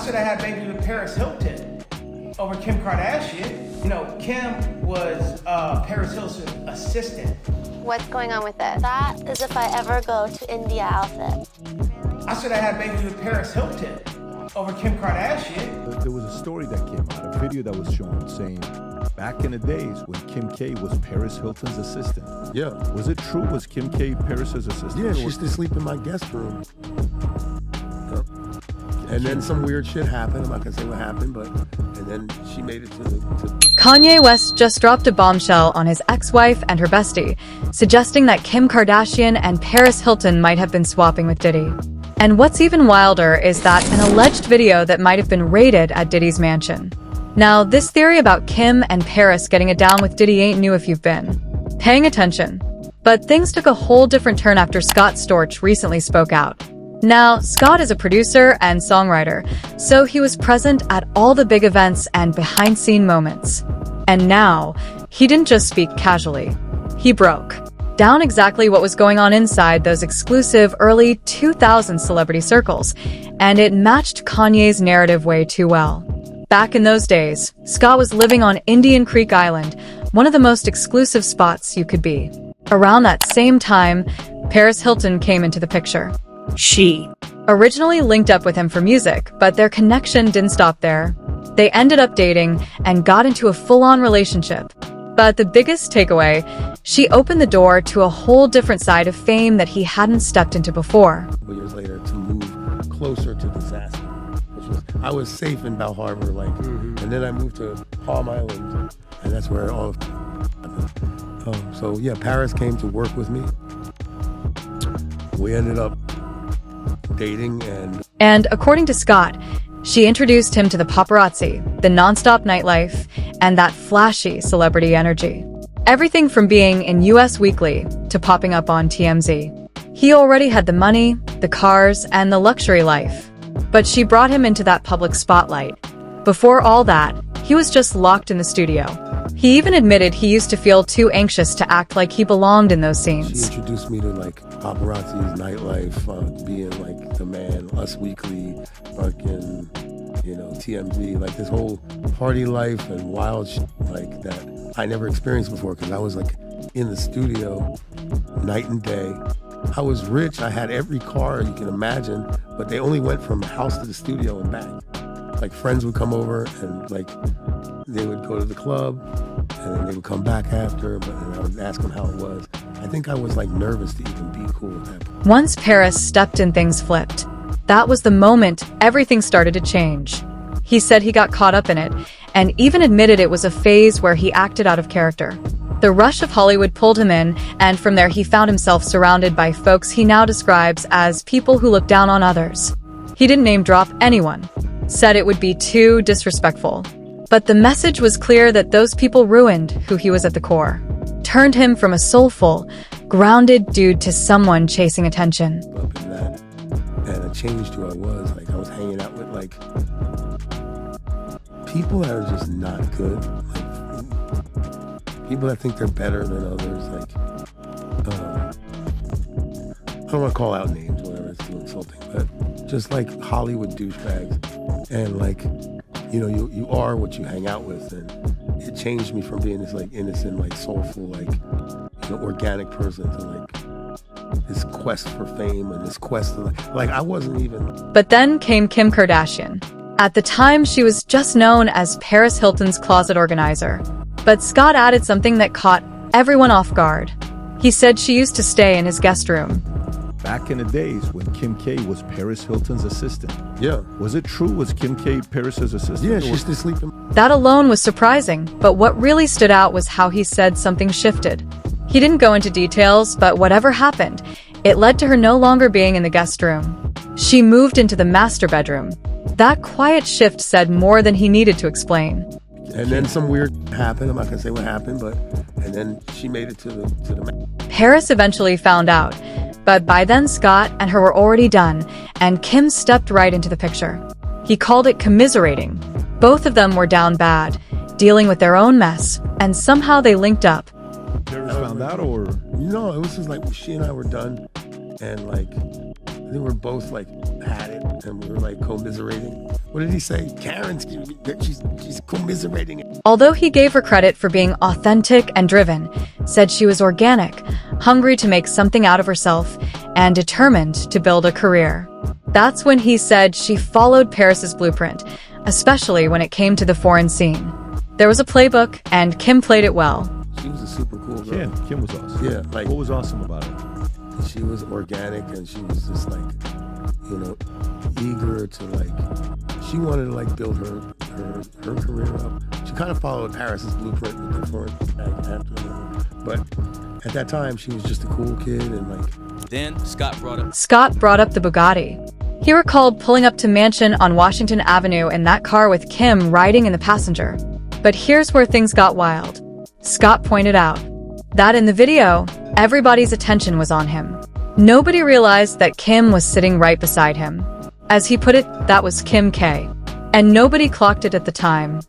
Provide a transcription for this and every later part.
said I had a baby with Paris Hilton over Kim Kardashian. You know, Kim was Paris Hilton's assistant. What's going on with it? That is if I ever go to India outfit. I said I had a baby with Paris Hilton over Kim Kardashian. There was a story that came out, a video that was shown saying back in the days when Kim K was Paris Hilton's assistant. Yeah. Was it true? Was Kim K Paris's assistant? Yeah, she used to sleep in my guest room. And then some weird shit happened. I'm not gonna say what happened, but and then she made it to Kanye West just dropped a bombshell on his ex-wife and her bestie, suggesting that Kim Kardashian and Paris Hilton might have been swapping with Diddy. And what's even wilder is that an alleged video that might have been raided at Diddy's mansion. Now, this theory about Kim and Paris getting it down with Diddy ain't new if you've been paying attention. But things took a whole different turn after Scott Storch recently spoke out. Now, Scott is a producer and songwriter, so he was present at all the big events and behind-scene moments. And now, he didn't just speak casually. He broke down exactly what was going on inside those exclusive early 2000s celebrity circles, and it matched Kanye's narrative way too well. Back in those days, Scott was living on Indian Creek Island, one of the most exclusive spots you could be. Around that same time, Paris Hilton came into the picture. She originally linked up with him for music, but their connection didn't stop there. They ended up dating and got into a full-on relationship. But the biggest takeaway, she opened the door to a whole different side of fame that he hadn't stepped into before. years later to move closer to disaster, which was I was safe in Bal Harbour, and then I moved to Palm Island, and that's where all of so yeah, Paris came to work with me. We ended up dating, and according to Scott, she introduced him to the paparazzi, the nonstop nightlife, and that flashy celebrity energy. Everything from being in US Weekly to popping up on TMZ. He already had the money, the cars, and the luxury life. But she brought him into that public spotlight. Before all that, he was just locked in the studio. He even admitted he used to feel too anxious to act like he belonged in those scenes. She introduced me to paparazzi's nightlife, being the man, Us Weekly, fucking, TMZ, this whole party life and wild shit that I never experienced before because I was in the studio night and day. I was rich. I had every car you can imagine, but they only went from the house to the studio and back. Friends would come over and they would go to the club and then they would come back after, but I would ask them how it was. I think I was nervous to even be cool with that. Once Paris stepped in, things flipped. That was the moment everything started to change. He said he got caught up in it and even admitted it was a phase where he acted out of character. The rush of Hollywood pulled him in, and from there he found himself surrounded by folks he now describes as people who look down on others. He didn't name drop anyone, said it would be too disrespectful. But the message was clear that those people ruined who he was at the core. Turned him from a soulful, grounded dude to someone chasing attention. Up in that, and it changed who I was. I was hanging out with people that are just not good. People that think they're better than others. I don't want to call out names, whatever, it's too insulting, but just Hollywood douchebags. And you are what you hang out with, and it changed me from being this innocent, soulful, organic person to this quest for fame and this quest to I wasn't even. But then came Kim Kardashian. At the time, she was just known as Paris Hilton's closet organizer. But Scott added something that caught everyone off guard. He said she used to stay in his guest room. Back in the days when Kim K was Paris Hilton's assistant. Yeah. Was it true? Was Kim K Paris's assistant? Yeah, she used to sleep in. That alone was surprising, but what really stood out was how he said something shifted. He didn't go into details, but whatever happened, it led to her no longer being in the guest room. She moved into the master bedroom. That quiet shift said more than he needed to explain. And then some weird happened. I'm not gonna say what happened, and then she made it to the. Paris eventually found out, but by then Scott and her were already done, and Kim stepped right into the picture. He called it commiserating. Both of them were down bad, dealing with their own mess, and somehow they linked up. Paris found out, or no? It was just she and I were done, and They were both like had it, and we were like commiserating. What did he say? She's commiserating it. Although he gave her credit for being authentic and driven, said she was organic, hungry to make something out of herself, and determined to build a career. That's when he said she followed Paris's blueprint, especially when it came to the foreign scene. There was a playbook, and Kim played it well. She was a super cool girl. Kim was awesome. Yeah, like What was awesome about it? she was organic, and she was just like, you know, eager to like. She wanted to like build her career up. She kind of followed Paris's blueprint with the foreign actor, but at that time she was just a cool kid, and like. Then Scott brought up the Bugatti. He recalled pulling up to Mansion on Washington Avenue in that car with Kim riding in the passenger. But here's where things got wild. Scott pointed out that in the video, everybody's attention was on him. Nobody realized that Kim was sitting right beside him. As he put it, that was Kim K. And nobody clocked it at the time.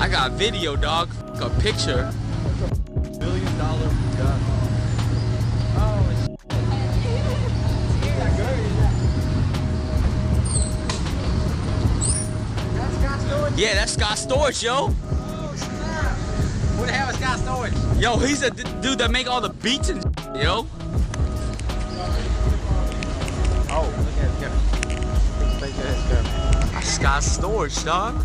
I got a video, dog. A picture. $1 billion gun. Yeah, that's Scott Storage, yo. Who the hell is Scott Storage? Yo, he's a dude that make all the beats and yo. Oh, look at him. Look at him. That's Scott Storage, dog.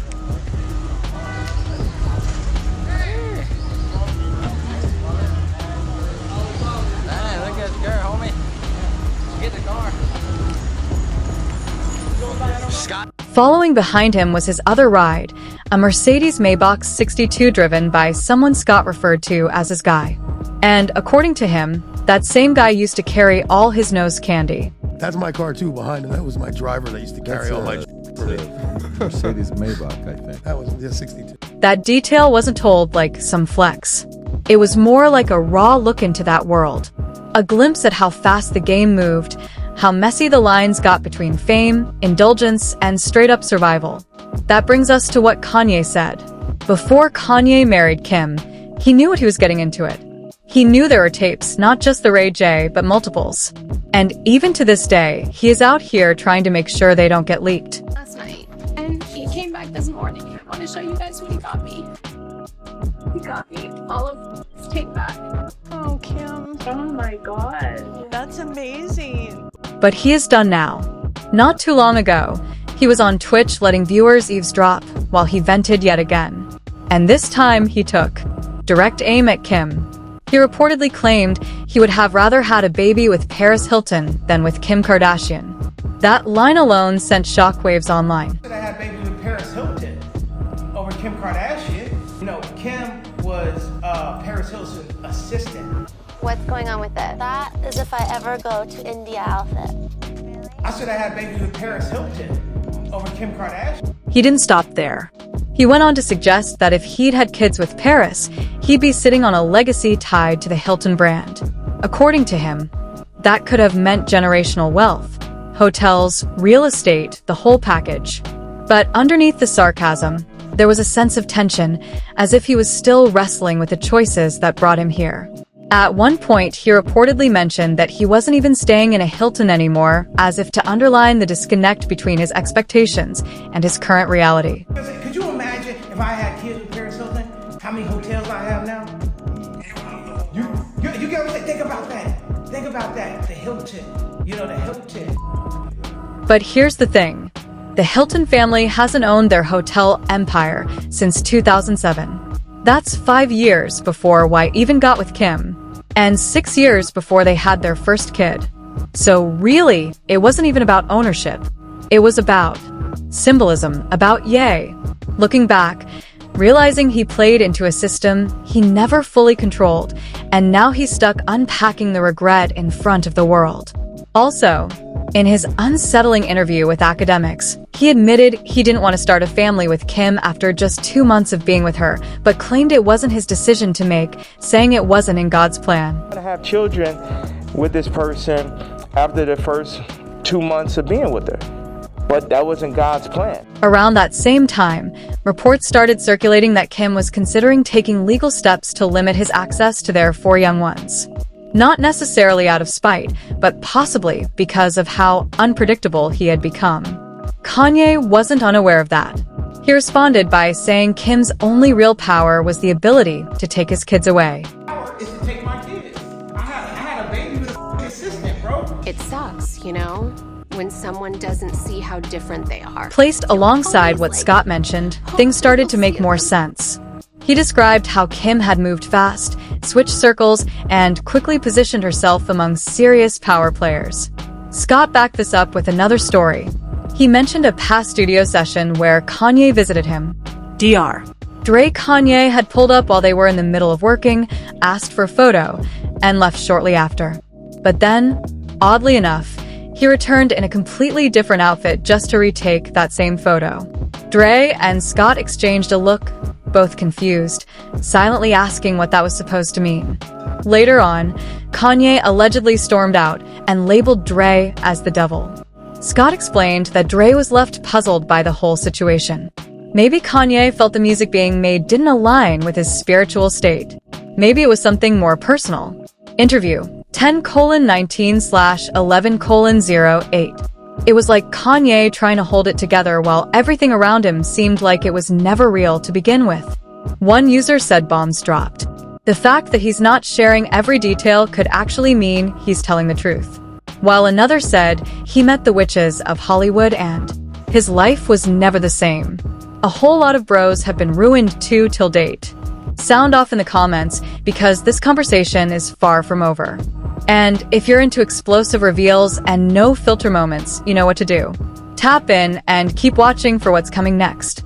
Man, look at the girl, homie. Get in the car. Scott. Following behind him was his other ride, a Mercedes Maybach 62 driven by someone Scott referred to as his guy. And according to him, that same guy used to carry all his nose candy. That's my car too behind him. That was my driver that used to carry all my for me. Mercedes Maybach, I think. That was just 62. That detail wasn't told like some flex. It was more like a raw look into that world. A glimpse at how fast the game moved, how messy the lines got between fame, indulgence, and straight-up survival. That brings us to what Kanye said. Before Kanye married Kim, he knew what he was getting into it. He knew there were tapes, not just the Ray J, but multiples. And even to this day, he is out here trying to make sure they don't get leaked. Last night, and he came back this morning. I want to show you guys what he got me. He got me all of his tape back. Oh, Kim. Oh my god. That's amazing. But he is done now. Not too long ago, he was on Twitch letting viewers eavesdrop while he vented yet again. And this time he took direct aim at Kim. He reportedly claimed he would have rather had a baby with Paris Hilton than with Kim Kardashian. That line alone sent shockwaves online. I had a baby with Paris Hilton over Kim Kardashian. You know, Kim was Paris Hilton's assistant. What's going on with it? That is if I ever go to India outfit. I said I had a baby with Paris Hilton over Kim Kardashian. He didn't stop there. He went on to suggest that if he'd had kids with Paris, he'd be sitting on a legacy tied to the Hilton brand. According to him, that could have meant generational wealth, hotels, real estate, the whole package. But underneath the sarcasm, there was a sense of tension, as if he was still wrestling with the choices that brought him here. At one point, he reportedly mentioned that he wasn't even staying in a Hilton anymore, as if to underline the disconnect between his expectations and his current reality. Could you imagine if I had kids with Paris Hilton, how many hotels I have now? You get what I'm saying? Think about that. Think about that. The Hilton. You know, the Hilton. But here's the thing. The Hilton family hasn't owned their hotel empire since 2007. That's 5 years before Y even got with Kim, and 6 years before they had their first kid. So really, it wasn't even about ownership. It was about symbolism, about Ye. Looking back, realizing he played into a system he never fully controlled, and now he's stuck unpacking the regret in front of the world. Also, in his unsettling interview with academics, he admitted he didn't want to start a family with Kim after just 2 months of being with her, but claimed it wasn't his decision to make, saying it wasn't in God's plan. To have children with this person after the first 2 months of being with her, but that wasn't God's plan. Around that same time, reports started circulating that Kim was considering taking legal steps to limit his access to their 4 young ones. Not necessarily out of spite, but possibly because of how unpredictable he had become. Kanye wasn't unaware of that. He responded by saying Kim's only real power was the ability to take his kids away. Is to take my kids. I had a baby with a assistant, bro. It sucks, you know, when someone doesn't see how different they are. Placed alongside what Scott mentioned, things started to make more sense. He described how Kim had moved fast, switched circles, and quickly positioned herself among serious power players. Scott backed this up with another story. He mentioned a past studio session where Kanye visited him. Dr. Dre Kanye had pulled up while they were in the middle of working, asked for a photo, and left shortly after. But then, oddly enough, he returned in a completely different outfit just to retake that same photo. Dre and Scott exchanged a look, both confused, silently asking what that was supposed to mean. Later on, Kanye allegedly stormed out and labeled Dre as the devil. Scott explained that Dre was left puzzled by the whole situation. Maybe Kanye felt the music being made didn't align with his spiritual state. Maybe it was something more personal. Interview 10:19/11:08. It was like Kanye trying to hold it together while everything around him seemed like it was never real to begin with. One user said bombs dropped. The fact that he's not sharing every detail could actually mean he's telling the truth. While another said he met the witches of Hollywood and his life was never the same. A whole lot of bros have been ruined too till date. Sound off in the comments because this conversation is far from over. And if you're into explosive reveals and no filter moments, you know what to do. Tap in and keep watching for what's coming next.